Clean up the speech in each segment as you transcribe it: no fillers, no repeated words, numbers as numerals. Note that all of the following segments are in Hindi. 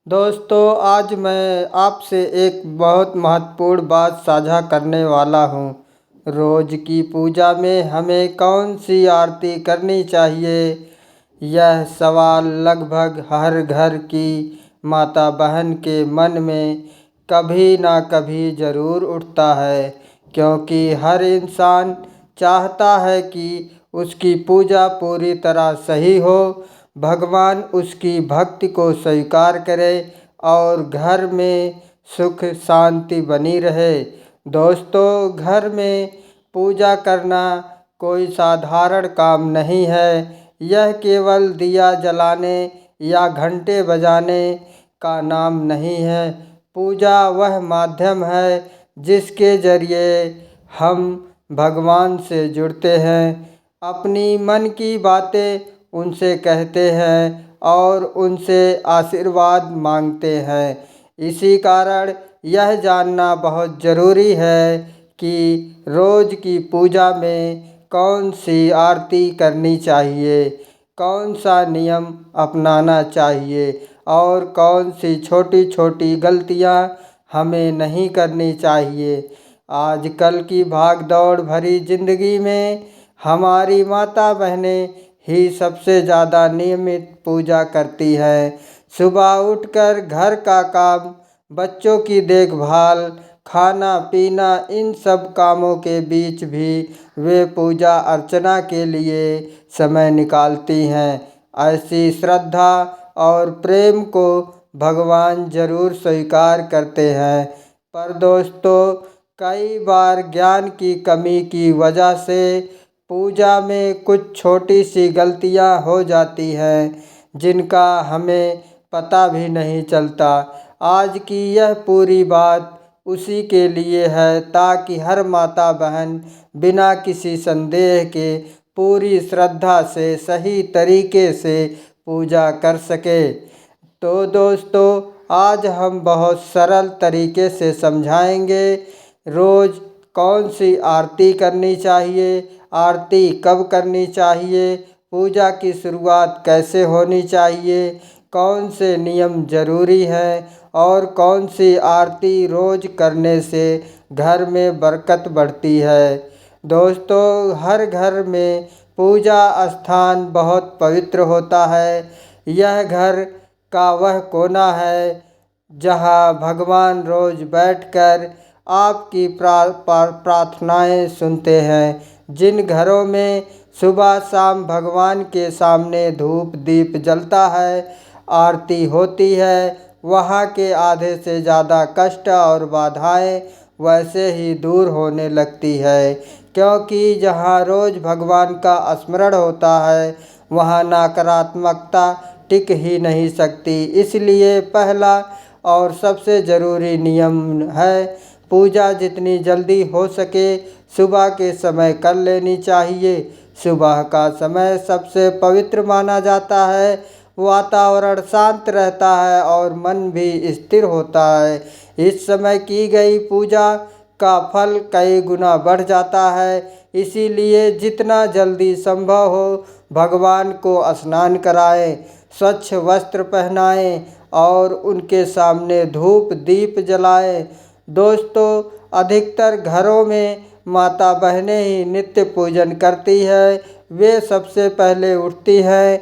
दोस्तों, आज मैं आपसे एक बहुत महत्वपूर्ण बात साझा करने वाला हूँ। रोज़ की पूजा में हमें कौन सी आरती करनी चाहिए? यह सवाल लगभग हर घर की माता बहन के मन में कभी ना कभी ज़रूर उठता है, क्योंकि हर इंसान चाहता है कि उसकी पूजा पूरी तरह सही हो, भगवान उसकी भक्ति को स्वीकार करे और घर में सुख शांति बनी रहे। दोस्तों, घर में पूजा करना कोई साधारण काम नहीं है। यह केवल दिया जलाने या घंटे बजाने का नाम नहीं है। पूजा वह माध्यम है जिसके जरिए हम भगवान से जुड़ते हैं, अपनी मन की बातें उनसे कहते हैं और उनसे आशीर्वाद मांगते हैं। इसी कारण यह जानना बहुत ज़रूरी है कि रोज़ की पूजा में कौन सी आरती करनी चाहिए, कौन सा नियम अपनाना चाहिए और कौन सी छोटी छोटी गलतियां हमें नहीं करनी चाहिए। आजकल की भागदौड़ भरी ज़िंदगी में हमारी माता बहनें ही सबसे ज़्यादा नियमित पूजा करती हैं। सुबह उठकर घर का काम, बच्चों की देखभाल, खाना पीना, इन सब कामों के बीच भी वे पूजा अर्चना के लिए समय निकालती हैं। ऐसी श्रद्धा और प्रेम को भगवान ज़रूर स्वीकार करते हैं। पर दोस्तों, कई बार ज्ञान की कमी की वजह से पूजा में कुछ छोटी सी गलतियां हो जाती हैं, जिनका हमें पता भी नहीं चलता। आज की यह पूरी बात उसी के लिए है, ताकि हर माता बहन बिना किसी संदेह के पूरी श्रद्धा से सही तरीके से पूजा कर सके। तो दोस्तों, आज हम बहुत सरल तरीके से समझाएंगे रोज़ कौन सी आरती करनी चाहिए, आरती कब करनी चाहिए, पूजा की शुरुआत कैसे होनी चाहिए, कौन से नियम ज़रूरी हैं और कौन सी आरती रोज़ करने से घर में बरकत बढ़ती है। दोस्तों, हर घर में पूजा स्थान बहुत पवित्र होता है। यह घर का वह कोना है जहाँ भगवान रोज़ बैठकर आपकी प्रार्थनाएं सुनते हैं। जिन घरों में सुबह शाम भगवान के सामने धूप दीप जलता है, आरती होती है, वहाँ के आधे से ज़्यादा कष्ट और बाधाएं वैसे ही दूर होने लगती है, क्योंकि जहाँ रोज़ भगवान का स्मरण होता है वहाँ नकारात्मकता टिक ही नहीं सकती। इसलिए पहला और सबसे ज़रूरी नियम है, पूजा जितनी जल्दी हो सके सुबह के समय कर लेनी चाहिए। सुबह का समय सबसे पवित्र माना जाता है। वातावरण शांत रहता है और मन भी स्थिर होता है। इस समय की गई पूजा का फल कई गुना बढ़ जाता है। इसीलिए जितना जल्दी संभव हो भगवान को स्नान कराएं, स्वच्छ वस्त्र पहनाएं और उनके सामने धूप दीप जलाएं। दोस्तों, अधिकतर घरों में माता बहनें ही नित्य पूजन करती है। वे सबसे पहले उठती हैं,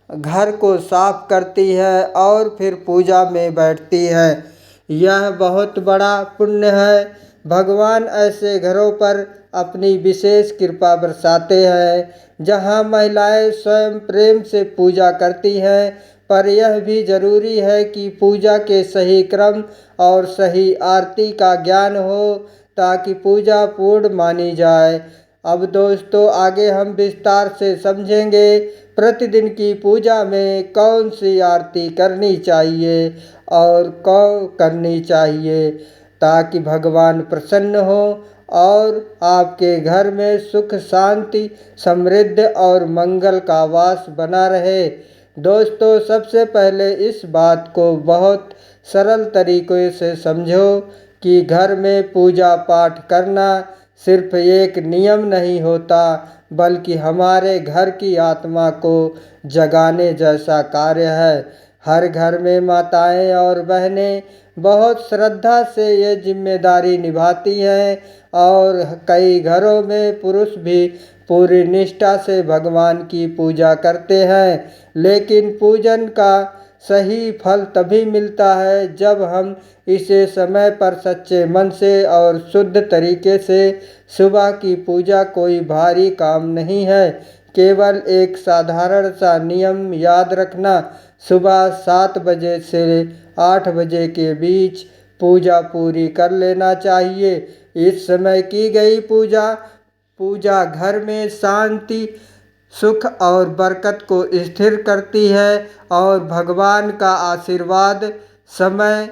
घर को साफ करती है और फिर पूजा में बैठती है। यह बहुत बड़ा पुण्य है। भगवान ऐसे घरों पर अपनी विशेष कृपा बरसाते हैं जहाँ महिलाएं स्वयं प्रेम से पूजा करती हैं। पर यह भी जरूरी है कि पूजा के सही क्रम और सही आरती का ज्ञान हो, ताकि पूजा पूर्ण मानी जाए। अब दोस्तों, आगे हम विस्तार से समझेंगे प्रतिदिन की पूजा में कौन सी आरती करनी चाहिए और कौन करनी चाहिए, ताकि भगवान प्रसन्न हो और आपके घर में सुख शांति समृद्धि और मंगल का वास बना रहे। दोस्तों, सबसे पहले इस बात को बहुत सरल तरीके से समझो कि घर में पूजा पाठ करना सिर्फ एक नियम नहीं होता, बल्कि हमारे घर की आत्मा को जगाने जैसा कार्य है। हर घर में माताएं और बहनें बहुत श्रद्धा से ये जिम्मेदारी निभाती हैं और कई घरों में पुरुष भी पूरी निष्ठा से भगवान की पूजा करते हैं। लेकिन पूजन का सही फल तभी मिलता है जब हम इसे समय पर सच्चे मन से और शुद्ध तरीके से सुबह की पूजा कोई भारी काम नहीं है, केवल एक साधारण सा नियम याद रखना, सुबह 7 बजे से 8 बजे के बीच पूजा पूरी कर लेना चाहिए। इस समय की गई पूजा घर में शांति, सुख और बरकत को स्थिर करती है और भगवान का आशीर्वाद समय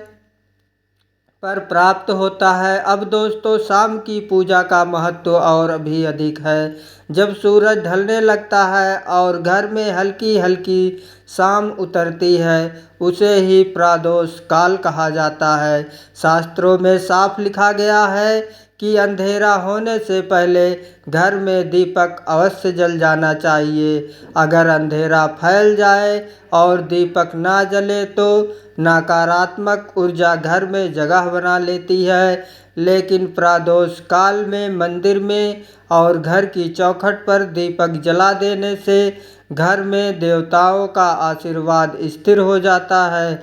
पर प्राप्त होता है। अब दोस्तों, शाम की पूजा का महत्व और भी अधिक है। जब सूरज ढलने लगता है और घर में हल्की हल्की शाम उतरती है, उसे ही प्रदोष काल कहा जाता है। शास्त्रों में साफ लिखा गया है कि अंधेरा होने से पहले घर में दीपक अवश्य जल जाना चाहिए। अगर अंधेरा फैल जाए और दीपक ना जले तो नकारात्मक ऊर्जा घर में जगह बना लेती है। लेकिन प्रदोष काल में मंदिर में और घर की चौखट पर दीपक जला देने से घर में देवताओं का आशीर्वाद स्थिर हो जाता है,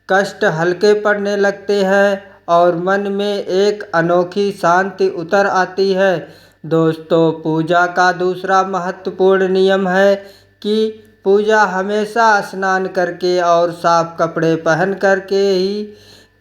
कष्ट हल्के पड़ने लगते हैं और मन में एक अनोखी शांति उतर आती है। दोस्तों, पूजा का दूसरा महत्वपूर्ण नियम है कि पूजा हमेशा स्नान करके और साफ कपड़े पहन करके ही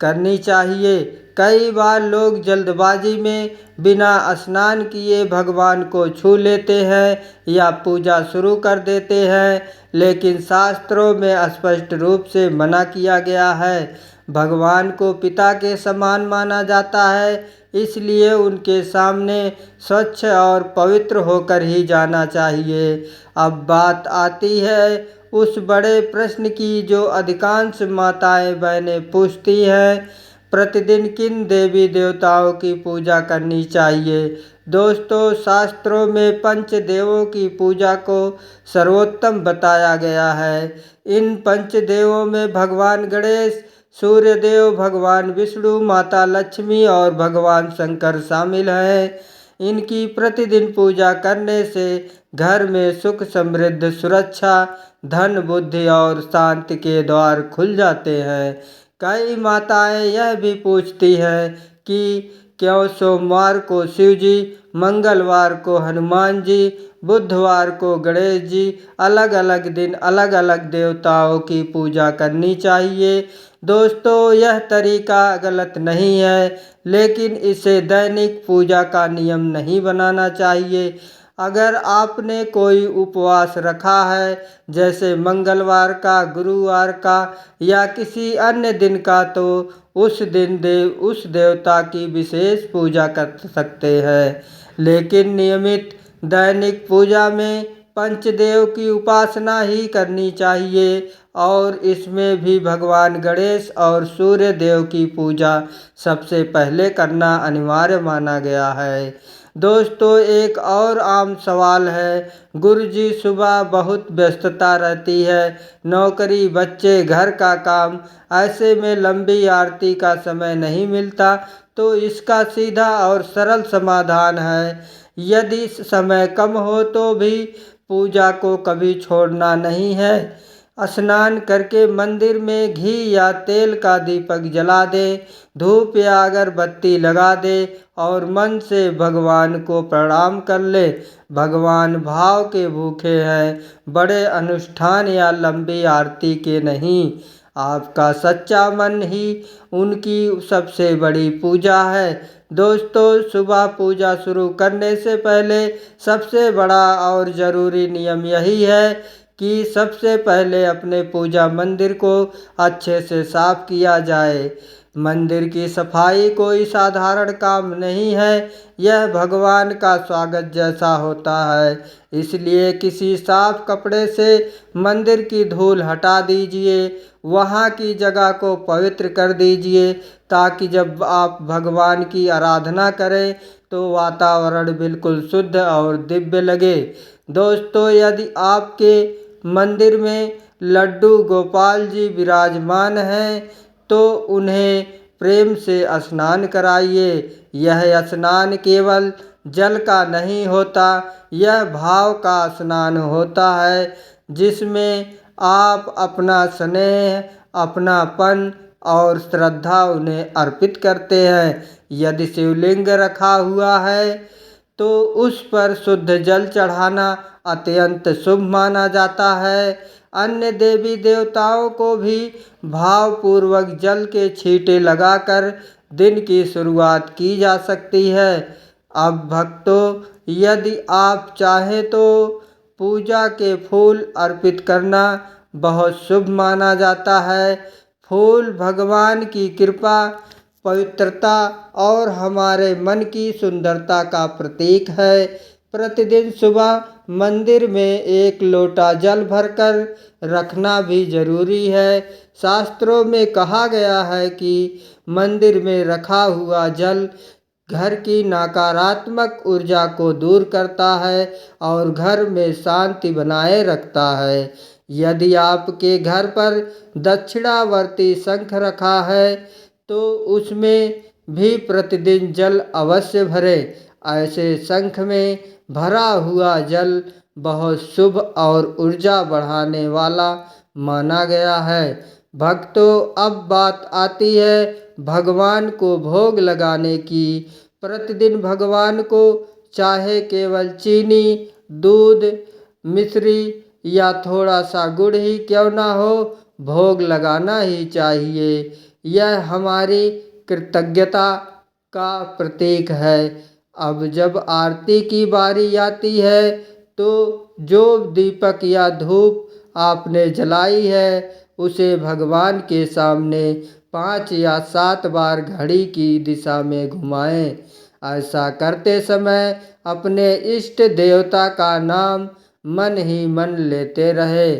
करनी चाहिए। कई बार लोग जल्दबाजी में बिना स्नान किए भगवान को छू लेते हैं या पूजा शुरू कर देते हैं, लेकिन शास्त्रों में स्पष्ट रूप से मना किया गया है। भगवान को पिता के समान माना जाता है, इसलिए उनके सामने स्वच्छ और पवित्र होकर ही जाना चाहिए। अब बात आती है उस बड़े प्रश्न की जो अधिकांश माताएं बहनें पूछती हैं, प्रतिदिन किन देवी देवताओं की पूजा करनी चाहिए। दोस्तों, शास्त्रों में पंच देवों की पूजा को सर्वोत्तम बताया गया है। इन पंच देवों में भगवान गणेश, सूर्य देव, भगवान विष्णु, माता लक्ष्मी और भगवान शंकर शामिल हैं। इनकी प्रतिदिन पूजा करने से घर में सुख, समृद्धि, सुरक्षा, धन, बुद्धि और शांति के द्वार खुल जाते हैं। कई माताएं यह भी पूछती हैं कि क्यों सोमवार को शिव जी, मंगलवार को हनुमान जी, बुधवार को गणेश जी, अलग अलग दिन अलग अलग देवताओं की पूजा करनी चाहिए। दोस्तों, यह तरीका गलत नहीं है, लेकिन इसे दैनिक पूजा का नियम नहीं बनाना चाहिए। अगर आपने कोई उपवास रखा है, जैसे मंगलवार का, गुरुवार का या किसी अन्य दिन का, तो उस दिन उस देवता की विशेष पूजा कर सकते हैं। लेकिन नियमित दैनिक पूजा में पंचदेव की उपासना ही करनी चाहिए और इसमें भी भगवान गणेश और सूर्य देव की पूजा सबसे पहले करना अनिवार्य माना गया है। दोस्तों, एक और आम सवाल है, गुरुजी सुबह बहुत व्यस्तता रहती है, नौकरी, बच्चे, घर का काम, ऐसे में लंबी आरती का समय नहीं मिलता, तो इसका सीधा और सरल समाधान है, यदि समय कम हो तो भी पूजा को कभी छोड़ना नहीं है। स्नान करके मंदिर में घी या तेल का दीपक जला दे, धूप या अगरबत्ती लगा दे और मन से भगवान को प्रणाम कर ले। भगवान भाव के भूखे हैं, बड़े अनुष्ठान या लंबी आरती के नहीं। आपका सच्चा मन ही उनकी सबसे बड़ी पूजा है। दोस्तों, सुबह पूजा शुरू करने से पहले सबसे बड़ा और ज़रूरी नियम यही है कि सबसे पहले अपने पूजा मंदिर को अच्छे से साफ किया जाए। मंदिर की सफाई कोई साधारण काम नहीं है, यह भगवान का स्वागत जैसा होता है। इसलिए किसी साफ कपड़े से मंदिर की धूल हटा दीजिए, वहाँ की जगह को पवित्र कर दीजिए, ताकि जब आप भगवान की आराधना करें तो वातावरण बिल्कुल शुद्ध और दिव्य लगे। दोस्तों, यदि आपके मंदिर में लड्डू गोपाल जी विराजमान हैं तो उन्हें प्रेम से स्नान कराइए। यह स्नान केवल जल का नहीं होता, यह भाव का स्नान होता है जिसमें आप अपना स्नेह, अपनापन और श्रद्धा उन्हें अर्पित करते हैं। यदि शिवलिंग रखा हुआ है तो उस पर शुद्ध जल चढ़ाना अत्यंत शुभ माना जाता है। अन्य देवी देवताओं को भी भावपूर्वक जल के छींटे लगाकर दिन की शुरुआत की जा सकती है। अब भक्तों, यदि आप चाहें तो पूजा के फूल अर्पित करना बहुत शुभ माना जाता है। फूल भगवान की कृपा, पवित्रता और हमारे मन की सुंदरता का प्रतीक है। प्रतिदिन सुबह मंदिर में एक लोटा जल भरकर रखना भी जरूरी है। शास्त्रों में कहा गया है कि मंदिर में रखा हुआ जल घर की नकारात्मक ऊर्जा को दूर करता है और घर में शांति बनाए रखता है। यदि आपके घर पर दक्षिणावर्ती शंख रखा है तो उसमें भी प्रतिदिन जल अवश्य भरें। ऐसे शंख में भरा हुआ जल बहुत शुभ और ऊर्जा बढ़ाने वाला माना गया है। भक्तों, अब बात आती है भगवान को भोग लगाने की। प्रतिदिन भगवान को चाहे केवल चीनी, दूध, मिश्री या थोड़ा सा गुड़ ही क्यों ना हो, भोग लगाना ही चाहिए। यह हमारी कृतज्ञता का प्रतीक है। अब जब आरती की बारी आती है तो जो दीपक या धूप आपने जलाई है उसे भगवान के सामने 5 या 7 बार घड़ी की दिशा में घुमाएं। ऐसा करते समय अपने इष्ट देवता का नाम मन ही मन लेते रहे।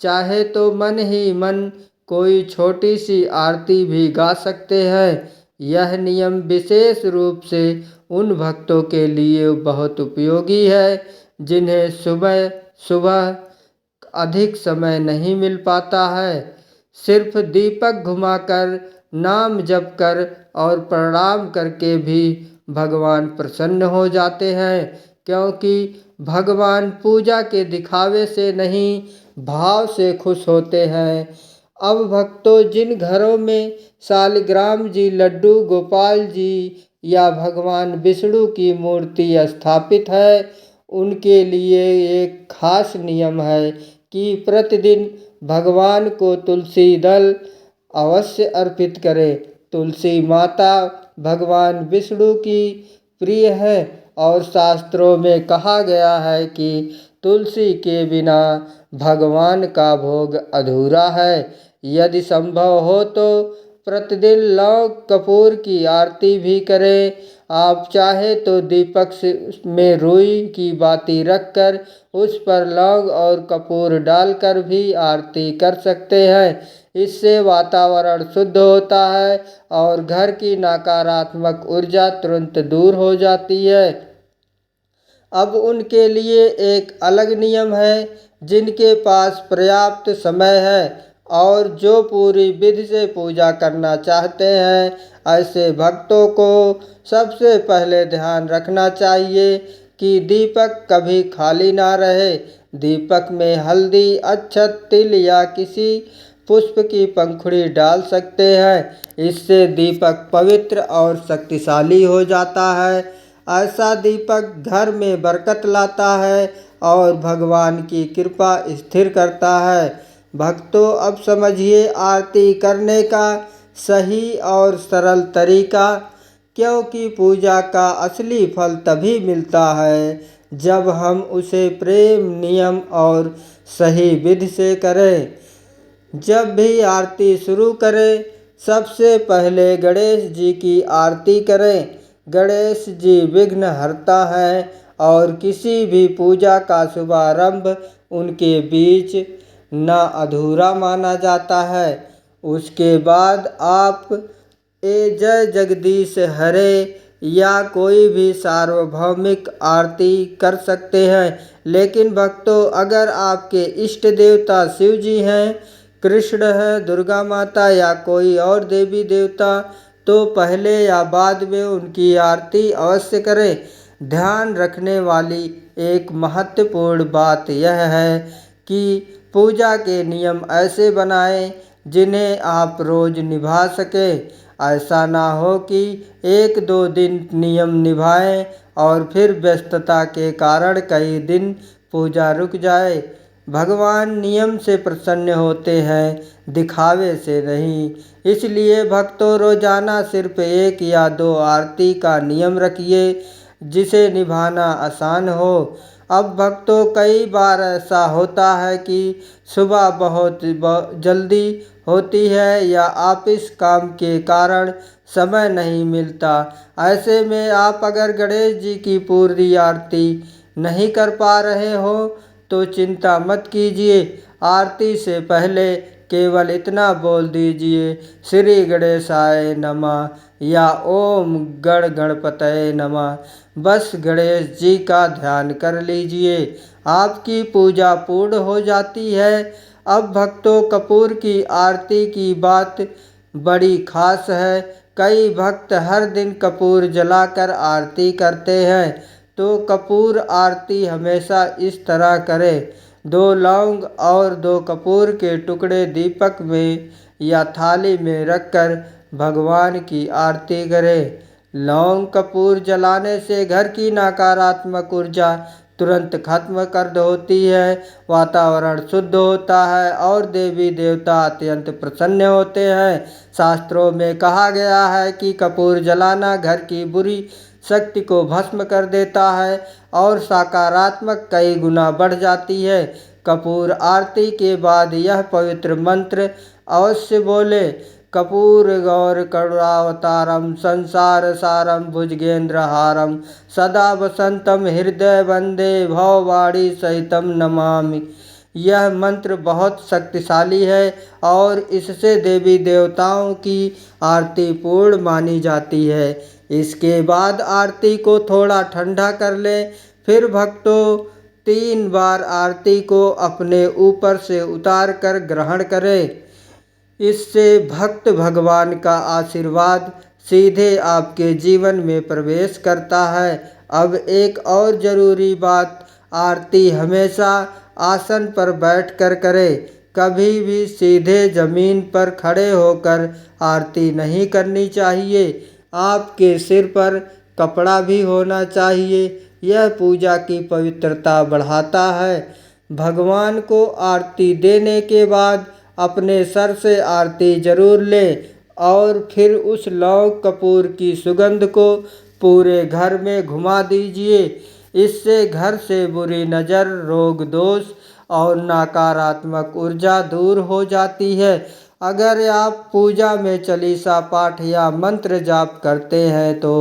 चाहे तो मन ही मन कोई छोटी सी आरती भी गा सकते हैं। यह नियम विशेष रूप से उन भक्तों के लिए बहुत उपयोगी है जिन्हें सुबह सुबह अधिक समय नहीं मिल पाता है। सिर्फ दीपक घुमाकर, नाम जप कर और प्रणाम करके भी भगवान प्रसन्न हो जाते हैं, क्योंकि भगवान पूजा के दिखावे से नहीं, भाव से खुश होते हैं। अब भक्तों, जिन घरों में शालिग्राम जी, लड्डू गोपाल जी या भगवान विष्णु की मूर्ति स्थापित है, उनके लिए एक खास नियम है कि प्रतिदिन भगवान को तुलसी दल अवश्य अर्पित करें। तुलसी माता भगवान विष्णु की प्रिय है और शास्त्रों में कहा गया है कि तुलसी के बिना भगवान का भोग अधूरा है। यदि संभव हो तो प्रतिदिन लौंग कपूर की आरती भी करें। आप चाहे तो दीपक में रुई की बाती रखकर उस पर लौंग और कपूर डालकर भी आरती कर सकते हैं। इससे वातावरण शुद्ध होता है और घर की नकारात्मक ऊर्जा तुरंत दूर हो जाती है। अब उनके लिए एक अलग नियम है जिनके पास पर्याप्त समय है और जो पूरी विधि से पूजा करना चाहते हैं। ऐसे भक्तों को सबसे पहले ध्यान रखना चाहिए कि दीपक कभी खाली ना रहे। दीपक में हल्दी, अक्षत, तिल या किसी पुष्प की पंखुड़ी डाल सकते हैं। इससे दीपक पवित्र और शक्तिशाली हो जाता है। ऐसा दीपक घर में बरकत लाता है और भगवान की कृपा स्थिर करता है। भक्तों, अब समझिए आरती करने का सही और सरल तरीका, क्योंकि पूजा का असली फल तभी मिलता है जब हम उसे प्रेम, नियम और सही विधि से करें। जब भी आरती शुरू करें, सबसे पहले गणेश जी की आरती करें। गणेश जी विघ्न हरता है और किसी भी पूजा का शुभारंभ उनके बीच न अधूरा माना जाता है। उसके बाद आप ए जय जगदीश हरे या कोई भी सार्वभौमिक आरती कर सकते हैं। लेकिन भक्तों, अगर आपके इष्ट देवता शिव जी हैं, कृष्ण है, दुर्गा माता या कोई और देवी देवता, तो पहले या बाद में उनकी आरती अवश्य करें। ध्यान रखने वाली एक महत्वपूर्ण बात यह है कि पूजा के नियम ऐसे बनाएं जिन्हें आप रोज निभा सकें। ऐसा ना हो कि एक दो दिन नियम निभाएं और फिर व्यस्तता के कारण कई दिन पूजा रुक जाए। भगवान नियम से प्रसन्न होते हैं, दिखावे से नहीं। इसलिए भक्तों, रोजाना सिर्फ एक या दो आरती का नियम रखिए जिसे निभाना आसान हो। अब भक्तों, कई बार ऐसा होता है कि सुबह बहुत जल्दी होती है या ऑफिस काम के कारण समय नहीं मिलता। ऐसे में आप अगर गणेश जी की पूरी आरती नहीं कर पा रहे हो तो चिंता मत कीजिए। आरती से पहले केवल इतना बोल दीजिए, श्री गणेशाय नमः या ओम गण गणपतये नमः। बस गणेश जी का ध्यान कर लीजिए, आपकी पूजा पूर्ण हो जाती है। अब भक्तों, कपूर की आरती की बात बड़ी खास है। कई भक्त हर दिन कपूर जलाकर आरती करते हैं। तो कपूर आरती हमेशा इस तरह करें। 2 लौंग और 2 कपूर के टुकड़े दीपक में या थाली में रखकर भगवान की आरती करें। लौंग कपूर जलाने से घर की नकारात्मक ऊर्जा तुरंत खत्म कर होती है, वातावरण शुद्ध होता है और देवी देवता अत्यंत प्रसन्न होते हैं। शास्त्रों में कहा गया है कि कपूर जलाना घर की बुरी शक्ति को भस्म कर देता है और सकारात्मक कई गुना बढ़ जाती है। कपूर आरती के बाद यह पवित्र मंत्र अवश्य बोले, कपूर गौर करुणावतारम संसार सारम भुजगेंद्रहारम सदा वसंतम हृदय वंदे भववाणी सहितम नमामि। यह मंत्र बहुत शक्तिशाली है और इससे देवी देवताओं की आरती पूर्ण मानी जाती है। इसके बाद आरती को थोड़ा ठंडा कर लें। फिर भक्तों, 3 बार आरती को अपने ऊपर से उतार कर ग्रहण करें। इससे भक्त भगवान का आशीर्वाद सीधे आपके जीवन में प्रवेश करता है। अब एक और ज़रूरी बात, आरती हमेशा आसन पर बैठकर करें। कभी भी सीधे ज़मीन पर खड़े होकर आरती नहीं करनी चाहिए। आपके सिर पर कपड़ा भी होना चाहिए। यह पूजा की पवित्रता बढ़ाता है। भगवान को आरती देने के बाद अपने सर से आरती जरूर लें और फिर उस लौंग कपूर की सुगंध को पूरे घर में घुमा दीजिए। इससे घर से बुरी नज़र, रोग दोष और नकारात्मक ऊर्जा दूर हो जाती है। अगर आप पूजा में चालीसा पाठ या मंत्र जाप करते हैं तो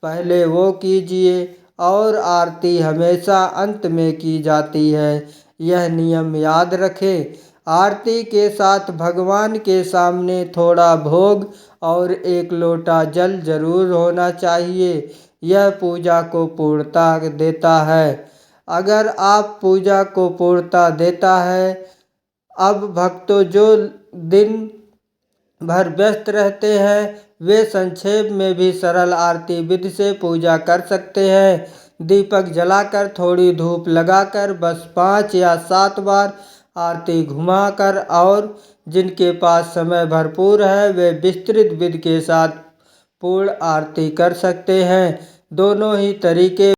पहले वो कीजिए और आरती हमेशा अंत में की जाती है। यह नियम याद रखें। आरती के साथ भगवान के सामने थोड़ा भोग और 1 लोटा जल जरूर होना चाहिए। यह पूजा को पूर्णता देता है। अगर आप पूजा को पूर्णता देता है। अब भक्तों, जो दिन भर व्यस्त रहते हैं वे संक्षेप में भी सरल आरती विधि से पूजा कर सकते हैं। दीपक जलाकर थोड़ी धूप लगाकर बस 5 या 7 बार आरती घुमाकर, और जिनके पास समय भरपूर है वे विस्तृत विधि के साथ पूर्ण आरती कर सकते हैं। दोनों ही तरीके